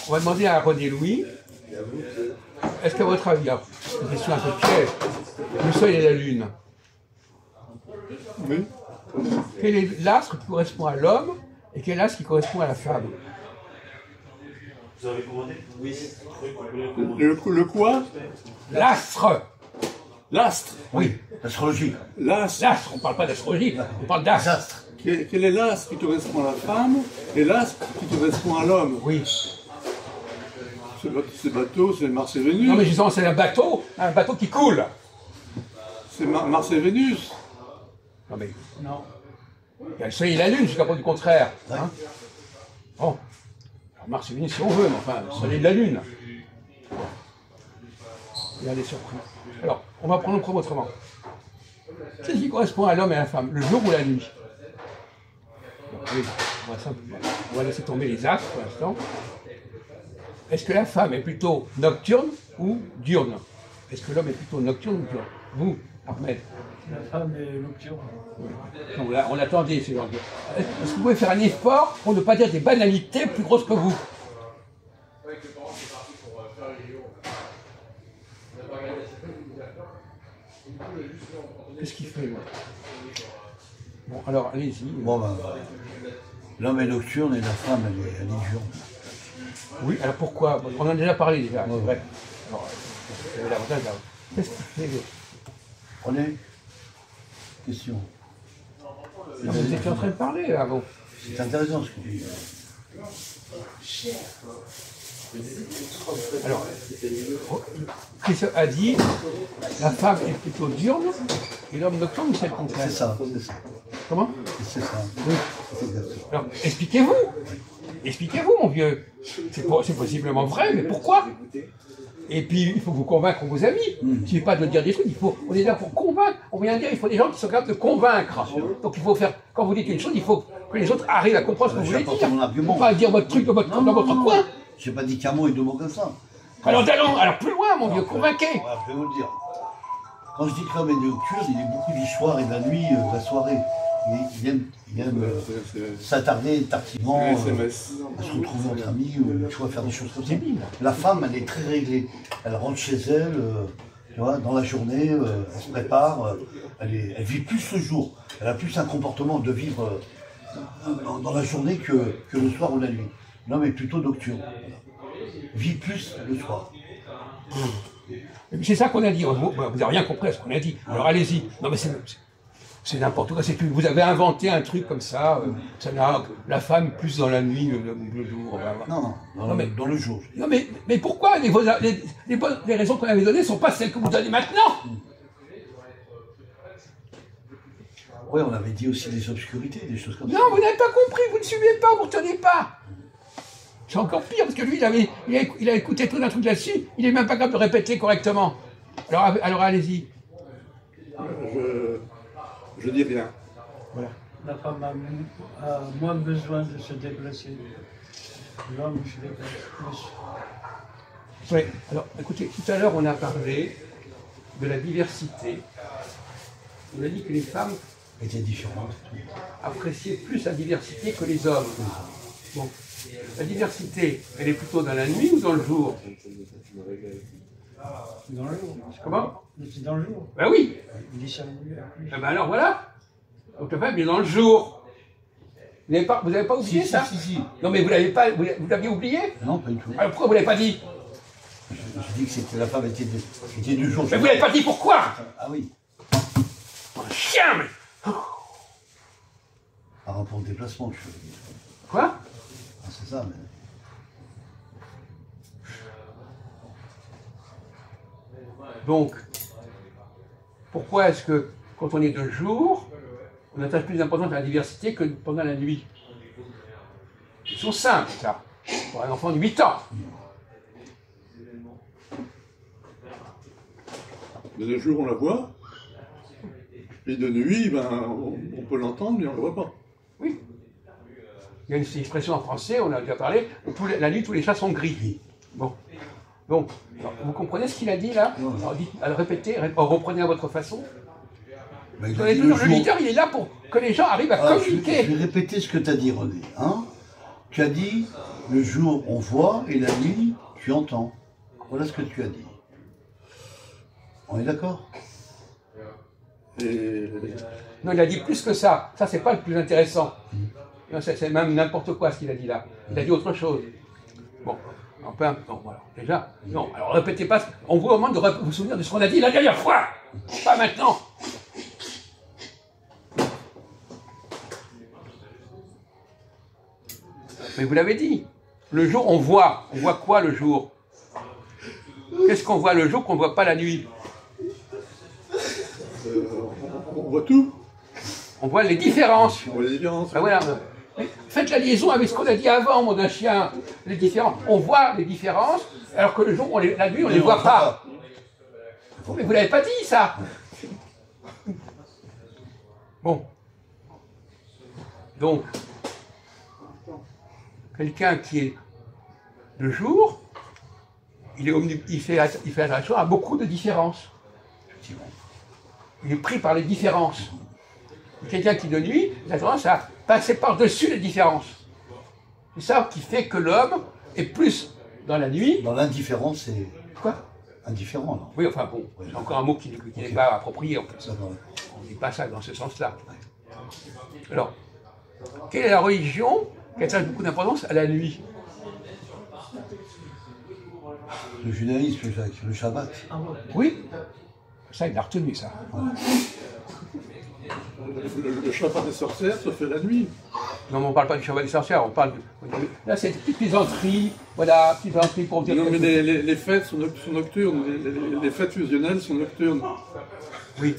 On va demander à René Louis, est-ce qu'à votre avis, une question un peu piège, le soleil et la lune, Oui. quel est l'astre qui correspond à l'homme et quel est l'astre qui correspond à la femme? Vous avez commandé? Oui. Le quoi? L'astre. L'astre. Oui, l'astrologie. L'astre. L'astre, on ne parle pas d'astrologie, on parle d'astre. Astre. Quel est l'astre qui correspond à la femme et l'astre qui correspond à l'homme? Oui. C'est bateau, c'est Mars et Vénus. Non mais justement, c'est un bateau qui coule. C'est Mars et Vénus. Non mais, non. Il y a le soleil et la lune, jusqu'à pas du contraire. Hein. Bon. Alors, Mars et Vénus si on veut, mais enfin, le soleil et la lune. Il y a des surprises. Alors, on va prendre le problème autrement. Qu'est-ce qui correspond à l'homme et à la femme, le jour ou la nuit? Donc, allez, on va laisser tomber les astres pour l'instant. Est-ce que la femme est plutôt nocturne ou diurne? Est-ce que l'homme est plutôt nocturne ou diurne? Vous, Ahmed? La femme est nocturne. Non, on l'attendait, c'est l'anglais. Est-ce que vous pouvez faire un effort pour ne pas dire des banalités plus grosses que vous? Qu'est-ce qu'il fait, moi? Bon, alors, allez-y. Bon, ben, l'homme est nocturne et la femme, elle est diurne. Oui, alors pourquoi? On en a déjà parlé, déjà, Ouais, c'est vrai. Alors, l'avantage, là. Qu'est-ce qu'il fait? Prenez. Question. Ah, vous étiez en train de parler, avant. C'est intéressant ce que tu dis. Alors, Christophe a dit, la femme est plutôt diurne et l'homme nocturne, ou c'est le contraire? C'est ça, c'est ça. Comment? C'est ça. Oui. C'est exactement. Alors, expliquez-vous. Expliquez-vous, mon vieux. C'est possiblement vrai, mais pourquoi? Et puis, il faut vous convaincre vos amis. Il ne suffit pas de dire des trucs, on est là pour convaincre. On vient de dire, il faut des gens qui sont capables de convaincre. Donc, il faut faire, quand vous dites une chose, il faut que les autres arrivent à comprendre ce que vous voulez dire. Mon argument. Pas dire votre truc dans votre coin. J'ai pas dit qu'un mot et deux mots comme ça. Alors, alors plus loin, mon vieux, convainquez. Voilà, je vais vous le dire. Quand je dis que l'homme est nocturne, il est beaucoup du soir et de la nuit, de la soirée. Il aime s'attarder tardivement à se retrouver entre amis ou tu vois, faire des choses comme ça. La femme, elle est très réglée. Elle rentre chez elle, tu vois, dans la journée, elle se prépare, elle vit plus le jour. Elle a plus un comportement de vivre dans la journée que le soir ou la nuit. L'homme est plutôt nocturne. Vit plus le soir. C'est ça qu'on a dit. Vous n'avez rien compris à ce qu'on a dit. Alors allez-y. Non mais c'est n'importe quoi. Vous avez inventé un truc comme ça. Ça n'a la femme plus dans la nuit, le jour. Non, dans le jour. Non mais pourquoi les raisons qu'on avait données ne sont pas celles que vous donnez maintenant? Oui, on avait dit aussi des obscurités, des choses comme ça. Non, vous n'avez pas compris. Vous ne suivez pas, vous ne retenez pas. C'est encore pire parce que lui, il a écouté tout un truc là-dessus. Il n'est même pas capable de répéter correctement. Alors allez-y. Je dis rien. Voilà. La femme a moins besoin de se déplacer. L'homme se déplace plus. Oui, alors écoutez, tout à l'heure on a parlé de la diversité. On a dit que les femmes étaient différentes. Appréciaient plus la diversité que les hommes. Bon. La diversité, elle est plutôt dans la nuit ou dans le jour? Dans le jour. Comment? C'est dans le jour. Ben oui. Il dit ça. Eh ben alors voilà. Donc la femme est dans le jour. Vous n'avez pas oublié ça? Si. Non mais vous l'aviez oublié? Non, pas du tout. Alors pourquoi vous ne l'avez pas dit? J'ai dit que la femme était du jour. Mais vous n'avez pas dit pourquoi? Ah oui. Un chien, mais... Par rapport au déplacement, je veux dire. Quoi? Ah, c'est ça, mais... Donc, pourquoi est-ce que, quand on est de jour, on attache plus d'importance à la diversité que pendant la nuit? Ils sont simples, ça, pour un enfant de 8 ans. De jour, on la voit. Et de nuit, ben, on peut l'entendre, mais on ne le voit pas. Oui. Il y a une expression en français, on a déjà parlé, la nuit, tous les chats sont gris. Bon. Donc, vous comprenez ce qu'il a dit là? Alors répétez, reprenez à votre façon. Le leader, il est là pour que les gens arrivent à communiquer. Je vais répéter ce que tu as dit, René. Hein, Tu as dit, le jour on voit et la nuit tu entends. Voilà ce que tu as dit. On est d'accord? Non, il a dit plus que ça. Ça, c'est pas le plus intéressant. C'est même n'importe quoi ce qu'il a dit là. Il a dit autre chose. Bon, enfin, non, voilà. Déjà, non. Alors répétez pas. On vous demande de vous souvenir de ce qu'on a dit la dernière fois. Pas maintenant. Mais vous l'avez dit. Le jour, on voit. On voit quoi le jour? Qu'est-ce qu'on voit le jour qu'on ne voit pas la nuit? On voit tout. On voit les différences. On voit les différences. Ben voilà. Faites la liaison avec ce qu'on a dit avant, mon chien. Les différences. On voit les différences, alors que le jour, la nuit, on ne les voit pas. Mais vous l'avez pas dit, ça. Bon. Donc, quelqu'un qui est le jour, il fait attention à beaucoup de différences. Il est pris par les différences. Quelqu'un qui de nuit, il a tendance à passer par-dessus les différences. C'est ça qui fait que l'homme est plus dans la nuit. Dans l'indifférence, c'est... Quoi? Indifférent, non? Oui, enfin bon, c'est encore un mot qui n'est pas approprié en fait. On ne dit pas ça dans ce sens-là. Alors, quelle est la religion qui attache beaucoup d'importance à la nuit? Le judaïsme, le Shabbat. Oui, ça il a retenu ça. Le Shabbat des sorcières se fait la nuit. Non, mais on ne parle pas du Shabbat des sorcières, on parle là c'est des petites plaisanteries, voilà, petites plaisanteries pour dire... Non, mais les fêtes sont nocturnes, les fêtes fusionnelles sont nocturnes. Oui.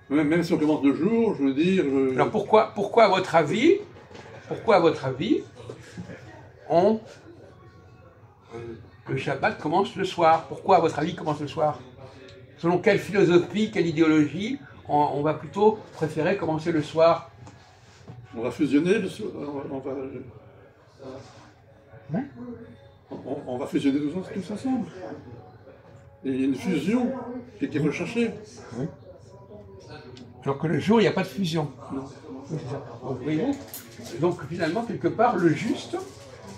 Même si on commence de jour, je veux dire... Alors pourquoi à votre avis, le Shabbat commence le soir? Pourquoi à votre avis commence le soir? Selon quelle philosophie, quelle idéologie, on va plutôt préférer commencer le soir? On va fusionner, on va fusionner tous ensemble. Et il y a une fusion qui est recherchée. Oui. Alors que le jour, il n'y a pas de fusion. Non. Oui, c'est ça. Donc, voyez-vous, donc finalement, quelque part, le juste,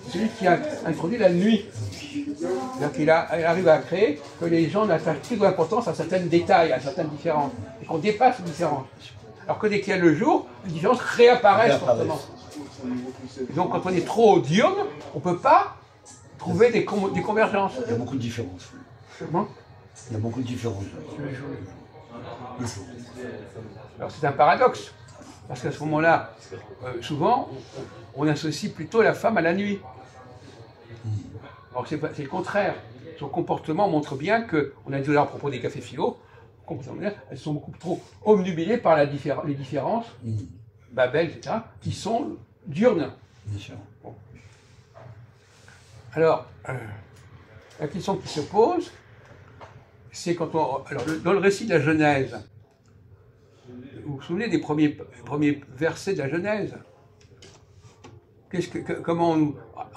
c'est celui qui a introduit la nuit. C'est-à-dire qu'il arrive à créer que les gens n'attachent plus d'importance à certains détails, à certaines différences, et qu'on dépasse les différences. Alors que dès qu'il y a le jour, les différences réapparaissent fortement. Et donc quand on est trop diurne, on ne peut pas trouver des convergences. Il y a beaucoup de différences. Comment ? Il y a beaucoup de différences. Alors c'est un paradoxe, parce qu'à ce moment-là, souvent, on associe plutôt la femme à la nuit. Alors c'est le contraire. Son comportement montre bien que, on a dit à propos des cafés philo, elles sont beaucoup trop omnubilées par les différences, Babel, etc., qui sont diurnes. Bien sûr. Bon. Alors, la question qui se pose, c'est quand dans le récit de la Genèse, vous vous souvenez des premiers versets de la Genèse? Comment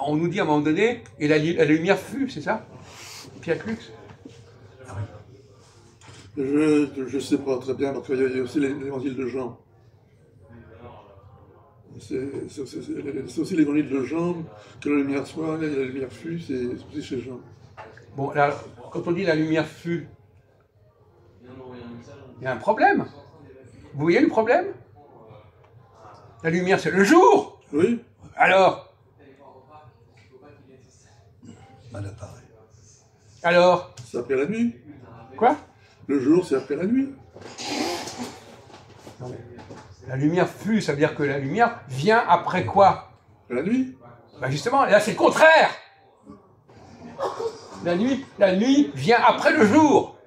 on nous dit à un moment donné, et la lumière fut, c'est ça? Pierre Clux? Je ne sais pas très bien, parce qu'il y a aussi l'évangile de Jean. C'est aussi l'évangile de Jean, que la lumière soit, et la lumière fut, c'est aussi chez Jean. Bon, là, quand on dit la lumière fut, il y a un problème. Vous voyez le problème? La lumière, c'est le jour. Oui. Alors? Mal apparaît. Alors? C'est après la nuit. Quoi? Le jour, c'est après la nuit. Non, mais la lumière fut, ça veut dire que la lumière vient après quoi? Après la nuit. Ben justement, là c'est le contraire. La nuit vient après le jour.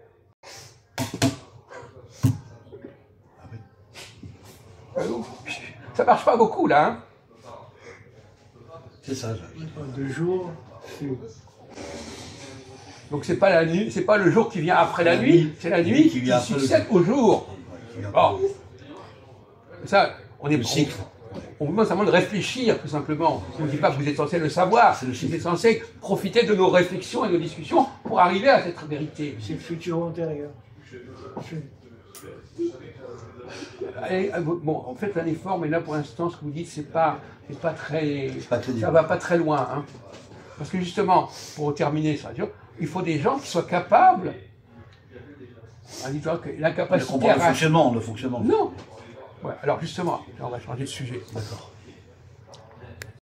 Ça marche pas beaucoup là, hein? C'est ça, Jacques. De jour fut. Donc c'est pas la nuit, c'est pas le jour qui vient après la nuit, c'est la nuit qui succède au jour. Bon. Ça, on vous demande simplement de réfléchir, tout simplement. On ne dit pas que vous êtes censé le savoir, vous êtes censé profiter de nos réflexions et de nos discussions pour arriver à cette vérité. C'est le futur antérieur. Bon, en fait, l'effort, mais là pour l'instant, ce que vous dites, c'est pas très. crédible. Ça va pas très loin. Hein. Parce que justement, pour terminer ça, il faut des gens qui soient capables. Dis-toi que la capacité Le fonctionnement. Non. Ouais, alors justement, on va changer de sujet. D'accord.